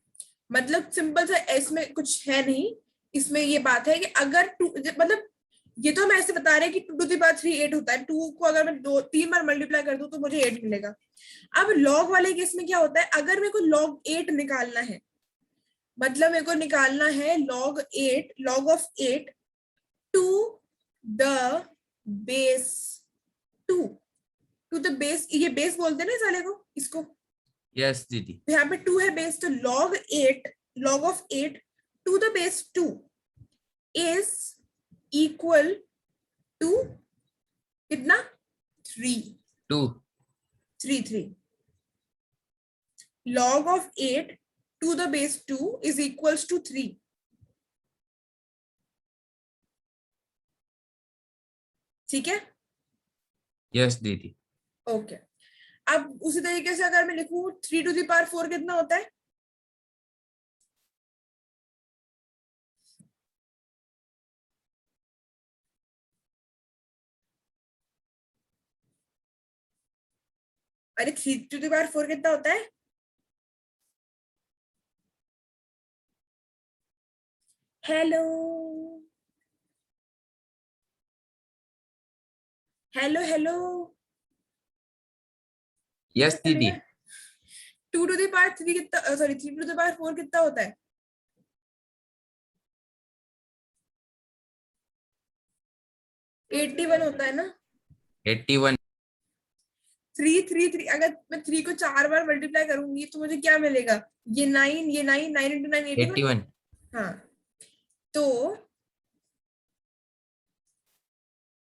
Speaker 1: मतलब सिंपल सा, इसमें कुछ है नहीं, इसमें ये बात है कि अगर टू, मतलब ये तो हम ऐसे बता रहे हैं कि 2 टू द पावर 3 8 होता है, 2 को अगर मैं 3 बार मल्टीप्लाई कर दूं तो मुझे 8 मिलेगा। अब लॉग वाले केस में क्या होता है, अगर मेरे को log 8 निकालना है, मतलब मेरे को निकालना है log 8, log of 8 to the base 2, to the base, ये बेस बोलते हैं ना साले को इसको,
Speaker 2: यस दीदी।
Speaker 1: तो यहाँ पे 2 है बेस, तो log 8, log of 8 to the base 2 is equal to कितना? 3।
Speaker 2: 2।
Speaker 1: 3 log of 8 to the base 2 is equals to 3। ठीक है,
Speaker 2: यस दीदी।
Speaker 1: ओके। अब उसी तरीके से अगर मैं लिखूं 3 to the power 4 कितना होता है? अरे 3 to the power 4 कितना होता है? हेलो, हेलो, हेलो,
Speaker 2: यस दीदी।
Speaker 1: 2 to the power 3 कितना, सॉरी 3 to the power 4 कितना होता है? 81 होता है ना?
Speaker 2: 81।
Speaker 1: 3 अगर मैं 3 को 4 बार मल्टीप्लाई करूंगी तो मुझे क्या मिलेगा? ये 9, ये 9, 9 into 9 81।
Speaker 2: 81।
Speaker 1: हाँ, तो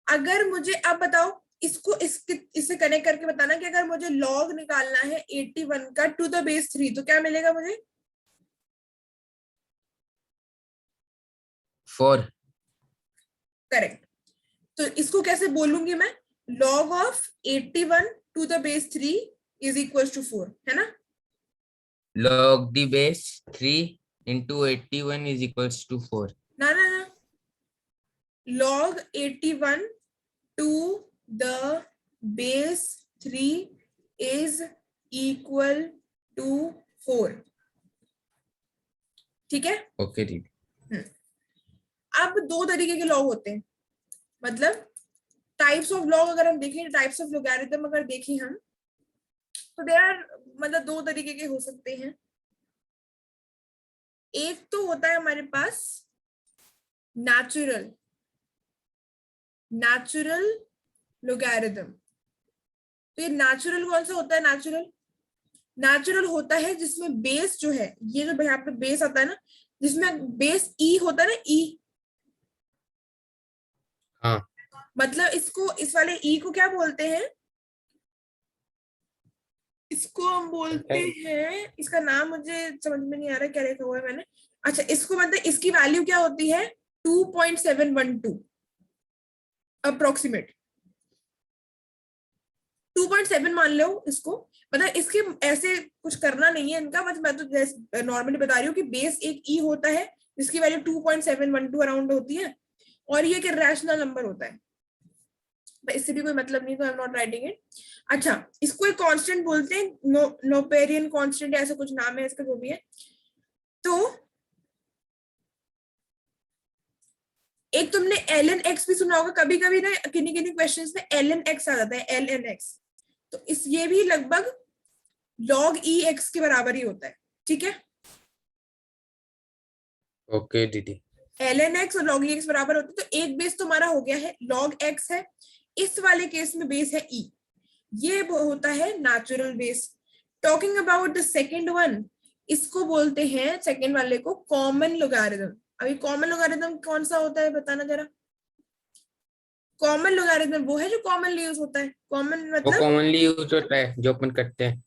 Speaker 1: अगर मुझे अब बताओ, इसको इससे कनेक्ट करके बताना कि अगर मुझे लॉग निकालना है 81 का टू द बेस 3 तो क्या मिलेगा मुझे?
Speaker 2: 4।
Speaker 1: करेक्ट। तो इसको कैसे बोलूंगी मैं? Log of 81 to the base 3 is equal to 4, है ना?
Speaker 2: log the base 3 into 81 is equals to 4।
Speaker 1: ना ना ना, log 81 to the base 3 is equal to 4। ठीक है।
Speaker 2: ओके दीदी।
Speaker 1: अब दो तरीके के लॉग होते हैं, मतलब टाइप्स ऑफ लॉग अगर हम देखें, टाइप्स ऑफ लोगैरिथम अगर देखें हम, तो दे आर, मतलब दो तरीके के हो सकते हैं। एक तो होता है हमारे पास नेचुरल, नेचुरल लोगैरिथम। तो ये नेचुरल कौन सा होता है? नेचुरल, नेचुरल होता है जिसमें बेस जो है, ये जो यहाँ पे बेस आता है ना, जिसमें बेस ई होता है ना, ई,
Speaker 2: हाँ।
Speaker 1: मतलब इसको, इस वाले ई को क्या बोलते हैं? इसको हम बोलते हैं, इसका नाम मुझे समझ में नहीं आ रहा क्या लिखा हुआ है मैंने। अच्छा, इसको मतलब इसकी वैल्यू क्या होती है? 2.712 अप्रोक्सीमेट, 2.7 मान लो इसको। मतलब इसके ऐसे कुछ करना नहीं है इनका, बस मैं तो नॉर्मली बता रही हूँ कि बेस एक ई होता है जिसकी वैल्यू 2.712 अराउंड होती है, और ये एक रैशनल नंबर होता है। इससे भी कोई मतलब नहीं, तो I am not writing it. अच्छा, इसको एक कांस्टेंट बोलते हैं, नोपेरियन कांस्टेंट, ऐसा कुछ नाम है इसका, जो भी है। तो एक तुमने एल एन एक्स भी सुना होगा कभी कभी ना, किन्हीं किन्हीं क्वेश्चंस में एल एन एक्स आ जाता है, एल एन एक्स। तो इस ये भी लगभग लॉग ई एक्स के बराबर ही होता है। ठीक है,
Speaker 2: ओके दीदी।
Speaker 1: एल एन एक्स और लॉग ई एक्स बराबर होते हैं। तो एक बेस तुम्हारा हो गया है लॉग एक्स है, इस वाले केस में बेस है ई, ये होता है natural base. Talking about the second one, इसको बोलते हैं, सेकेंड वाले को, कॉमन लोगारिथम। अभी कॉमन लोगारिथम कौन सा होता है बताना जरा? कॉमन लोगारिथम वो है जो कॉमनली यूज होता है, कॉमन
Speaker 2: वो
Speaker 1: मतलब,
Speaker 2: कॉमनली यूज होता है जो अपन करते हैं।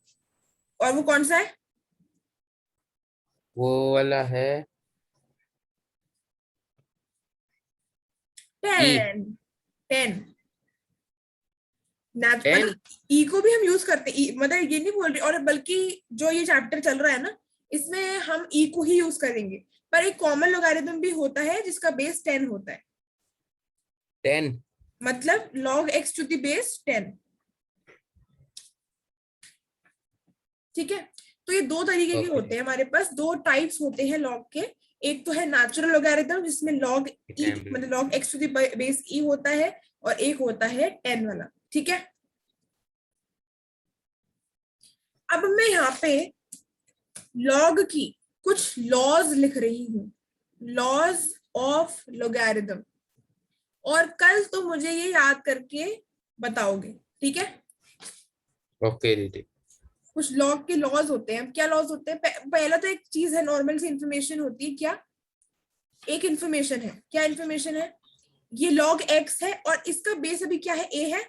Speaker 1: और वो कौन सा है?
Speaker 2: वो वाला है
Speaker 1: 10, 10
Speaker 2: 10।
Speaker 1: मतलब ई को भी हम यूज करते हैं, मतलब ये नहीं बोल रही, और बल्कि जो ये चैप्टर चल रहा है ना, इसमें हम ई को ही यूज करेंगे। पर एक कॉमन लोगारिथम भी होता है जिसका बेस 10 होता है,
Speaker 2: 10।
Speaker 1: मतलब log x to the base 10। ठीक है, तो ये दो तरीके के
Speaker 2: ओके
Speaker 1: होते हैं हमारे पास, दो टाइप्स होते हैं लॉग के। एक तो है नेचुरल लोगारिथम जिसमें log e, मतलब log x to the base e होता है, और एक होता है 10 वाला। ठीक है, अब मैं यहाँ पे लॉग की कुछ लॉज लिख रही हूँ, लॉज ऑफ लोगारिथम, और कल तो मुझे ये याद करके बताओगे। ठीक है,
Speaker 2: ओके दीदी।
Speaker 1: कुछ लॉग के लॉज होते हैं। क्या लॉज होते हैं? पहला तो एक चीज है, नॉर्मल सी इंफॉर्मेशन होती है। क्या? एक इंफॉर्मेशन है। क्या इंफॉर्मेशन है? ये log x है और इसका बेस अभी क्या है? a है।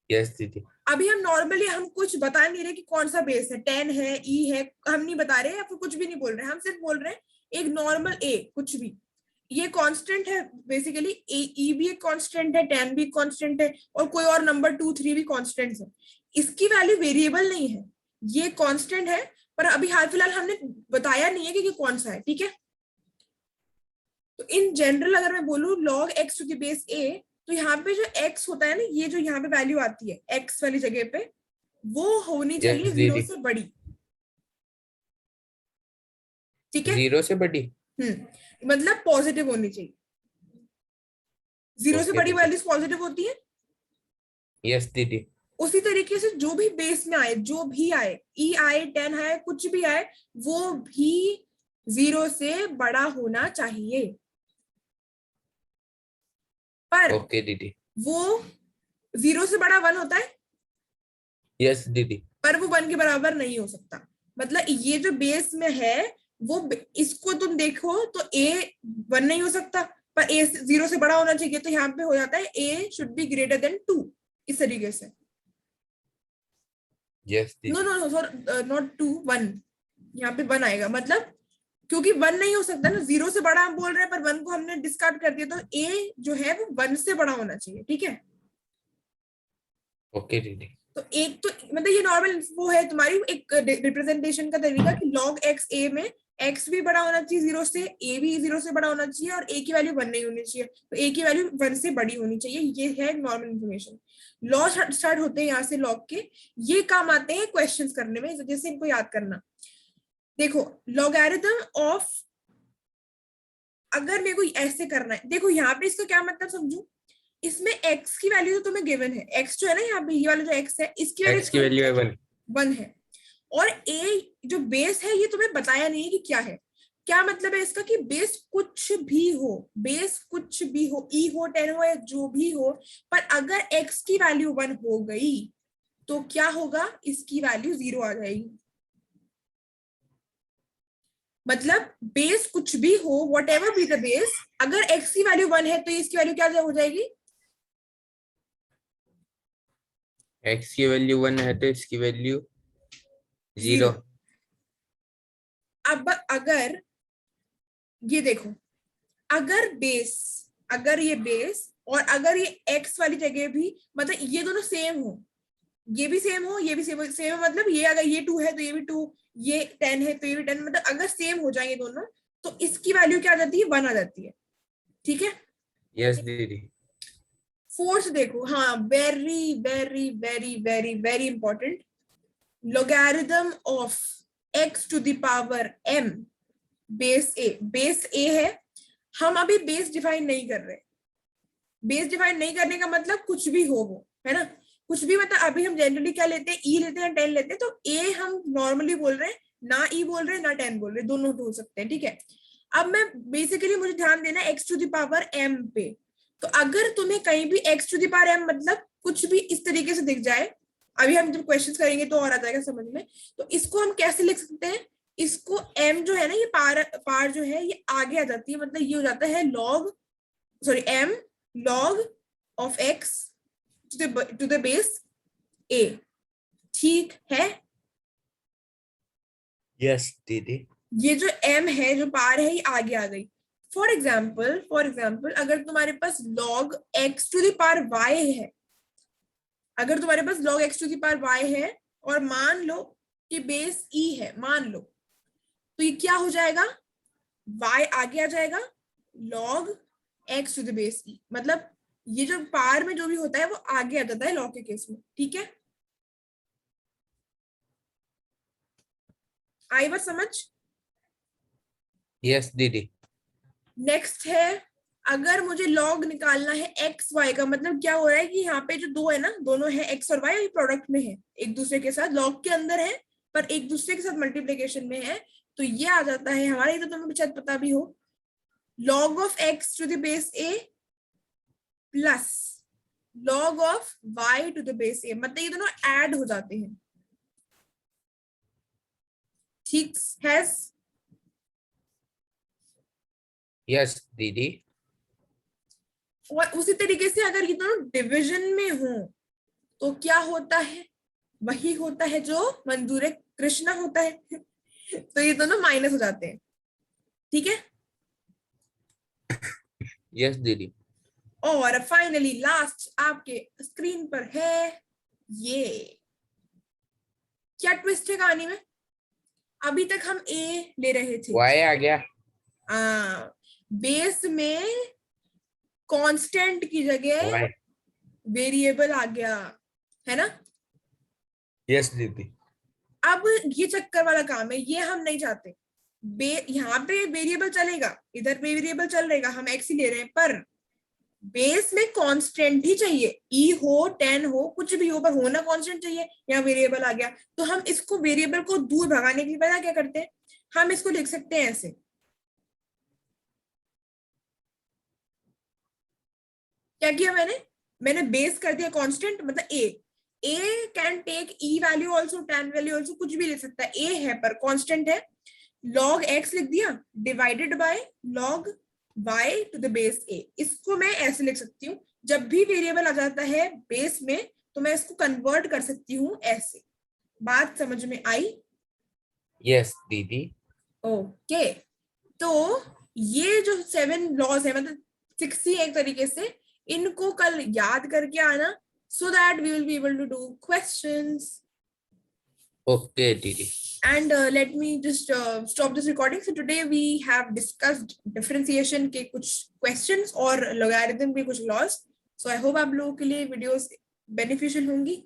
Speaker 2: यस दीदी।
Speaker 1: अभी हम नॉर्मली हम कुछ बता नहीं रहे कि कौन सा बेस है, 10 है, e है, हम नहीं बता रहे, या फिर कुछ भी नहीं बोल रहे, हम सिर्फ बोल रहे हैं एक नॉर्मल a, कुछ भी। ये कांस्टेंट है बेसिकली, ई भी एक कांस्टेंट है, 10 भी कांस्टेंट है, और कोई और नंबर 2 3 भी कांस्टेंट्स है। इसकी वैल्यू वेरिएबल नहीं है, ये कांस्टेंट है, पर अभी हाल फिलहाल हमने बताया नहीं है कि ये कौन सा है, ठीक है। तो इन जनरल अगर मैं बोलूं log x to the base a, तो यहाँ पे जो x होता है ना, ये जो यहाँ पे वैल्यू आती है x वाली जगह पे, वो होनी चाहिए
Speaker 2: यस
Speaker 1: 0
Speaker 2: दीदी,
Speaker 1: से बड़ी, ठीक है।
Speaker 2: 0 से बड़ी।
Speaker 1: मतलब पॉजिटिव होनी चाहिए, 0 से
Speaker 2: ओके
Speaker 1: बड़ी
Speaker 2: दीदी।
Speaker 1: वैल्यूज पॉजिटिव होती है।
Speaker 2: यस दीदी।
Speaker 1: उसी तरीके से जो भी बेस में आए, जो भी आए, ई आए 10 आए कुछ भी आए, वो भी 0 से बड़ा होना चाहिए, पर
Speaker 2: ओके दीदी।
Speaker 1: वो 0 से बड़ा 1 होता है,
Speaker 2: यस दीदी।
Speaker 1: पर वो 1 के बराबर नहीं हो सकता। मतलब ये जो बेस में है, वो इसको तुम देखो तो a 1 नहीं हो सकता, पर a 0 से बड़ा होना चाहिए, तो यहाँ पे हो जाता है a should be greater than 2, इस तरीके से।
Speaker 2: यस
Speaker 1: नो
Speaker 2: दीदी।
Speaker 1: नो नो, नॉट 2, 1, यहाँ पे 1 आएगा, मतलब क्योंकि 1 नहीं हो सकता ना, 0 से बड़ा हम बोल रहे हैं, पर 1 को हमने डिस्कार्ड कर दिया, तो a जो है वो 1 से बड़ा होना चाहिए, ठीक है।
Speaker 2: ओके दीदी।
Speaker 1: तो एक तो मतलब ये नॉर्मल वो है तुम्हारी एक रिप्रेजेंटेशन का तरीका कि log x a में x भी बड़ा होना चाहिए 0 से, a भी 0 से बड़ा होना चाहिए, और a की वैल्यू 1 नहीं होनी चाहिए, तो a की वैल्यू 1 से बड़ी होनी चाहिए। ये है नॉर्मल इन्फॉर्मेशन। लॉ स्टार्ट होते हैं यहाँ से log के, ये काम आते हैं क्वेश्चंस करने में, जैसे इनको याद करना। देखो लॉगरिथम ऑफ, अगर मेरे को ऐसे करना है, देखो यहाँ पे इसका क्या मतलब समझू, इसमें x की वैल्यू तो तुम्हें गिवन है, x जो है ना यहाँ पे, ये वाला जो x है, इसकी
Speaker 2: एक्स की
Speaker 1: वैल्यू
Speaker 2: वैल्यू है 1।
Speaker 1: 1 है, और a जो बेस है ये तुम्हें बताया नहीं है कि क्या है। क्या मतलब है इसका, कि बेस कुछ भी हो, बेस कुछ भी हो, e हो 10 हो या जो भी हो, पर अगर x की वैल्यू 1 हो गई तो क्या होगा, इसकी वैल्यू 0 आ जाएगी। मतलब बेस कुछ भी हो, what ever be the base, अगर x की वैल्यू 1 है तो इसकी वैल्यू क्या हो जाएगी,
Speaker 2: एक्स की वैल्यू 1 है तो इसकी वैल्यू 0।
Speaker 1: 0। अब अगर ये देखो, अगर बेस, अगर ये बेस और अगर ये x वाली जगह भी, मतलब ये दोनों सेम हो, ये भी सेम हो, ये भी सेम सेम, मतलब ये अगर ये 2 है तो ये भी 2, ये 10 है तो ये भी 10, मतलब अगर सेम हो जाएंगे दोनों, तो इसकी वैल्यू क्या आ जाती है, 1 आ जाती है, ठीक है।
Speaker 2: यस दीदी।
Speaker 1: फोर्स देखो, हाँ, very very very very very important, logarithm of x to the power m base a, base a है, हम अभी बेस डिफाइन नहीं कर रहे, बेस डिफाइन नहीं करने का मतलब कुछ भी हो वो, है ना, कुछ भी, मतलब अभी हम जनरली क्या लेते हैं, ई लेते हैं 10 लेते हैं, तो ए हम नॉर्मली बोल रहे हैं, ना ई बोल रहे हैं ना 10 बोल रहे हैं, दोनों बोल सकते हैं, ठीक है। अब मैं बेसिकली मुझे ध्यान देना है X to the power M पे, तो अगर तुम्हें कहीं भी X to the power M मतलब कुछ भी इस तरीके से दिख जाए, अभी हम जब क्वेश्चंस करेंगे तो और आ जाएगा समझ में, तो इसको हम कैसे लिख सकते हैं, इसको m जो है ना, ये पार जो है ये आगे आ जाती है, मतलब ये हो जाता है log, sorry m log of x to the base a, ठीक है।
Speaker 2: यस दीदी।
Speaker 1: ये जो m है जो पार है ये आगे आ गई। फॉर एग्जाम्पल अगर तुम्हारे पास log x to the power y है, अगर तुम्हारे पास log x to the power y है, और मान लो कि बेस e है, मान लो, तो ये क्या हो जाएगा, y आगे आ जाएगा, log x to the base e, मतलब ये जो पार में जो भी होता है वो आगे आ जाता है log के केस में, ठीक है। आई बात समझ।
Speaker 2: यस दीदी।
Speaker 1: नेक्स्ट है, अगर मुझे log निकालना है x y का, मतलब क्या हो रहा है कि यहाँ पे जो दो है ना, दोनों है x और y, ये प्रोडक्ट में है, एक दूसरे के साथ log के अंदर है, पर एक दूसरे के साथ मल्टीप्लीकेशन में है, तो ये आ जाता है हमारा, ये तो तुम्हें शायद पता भी हो, log of x to the base a plus log of y to the base a, मतलब ये दोनों ऐड हो जाते हैं, ठीक है।
Speaker 2: यस दीदी।
Speaker 1: और उसी तरीके से अगर ये दोनों डिवीजन में हो तो क्या होता है, वही होता है जो मंजूर कृष्णा होता है तो ये दोनों माइनस हो जाते हैं, ठीक है।
Speaker 2: यस दीदी।
Speaker 1: और फाइनली लास्ट आपके स्क्रीन पर है ये। क्या ट्विस्ट है कहानी में? अभी तक हम ए ले रहे थे,
Speaker 2: वाई आ गया।
Speaker 1: बेस में कांस्टेंट की जगह
Speaker 2: वाई।
Speaker 1: वेरिएबल आ गया, है ना?
Speaker 2: यस दीदी।
Speaker 1: अब ये चक्कर वाला काम है, ये हम नहीं चाहते। यहाँ पे वेरिएबल चलेगा, इधर वेरिएबल चल रहेगा, हम एक्स ही ले रहे हैं, पर बेस में कांस्टेंट ही चाहिए। ई हो 10 हो कुछ भी हो, पर होना कांस्टेंट चाहिए। यहाँ वेरिएबल आ गया, तो हम इसको वेरिएबल को दूर भगाने की वजह क्या करते हैं, हम इसको लिख सकते हैं ऐसे। क्या किया मैंने बेस कर दिया कांस्टेंट, मतलब a can take e value also, 10 value also, कुछ भी ले सकता है। ए है पर कांस्टेंट है, log x लिख दिया divided by log y to the base a। इसको मैं ऐसे लिख सकती हूँ, जब भी वेरिएबल आ जाता है बेस में तो मैं इसको कन्वर्ट कर सकती हूँ ऐसे। बात समझ में आई?
Speaker 2: यस दीदी।
Speaker 1: ओके, तो ये जो 7 लॉज है, मतलब 6 ही एक तरीके से, इनको कल याद करके आना, so that we will be able to do questions.
Speaker 2: Okay दीदी।
Speaker 1: And let me just stop this recording. So today we have discussed differentiation के कुछ questions और logarithm के कुछ laws. So I hope आप लोगों के लिए videos beneficial होंगी.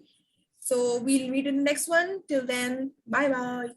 Speaker 1: So we'll meet in the next one. Till then, bye bye.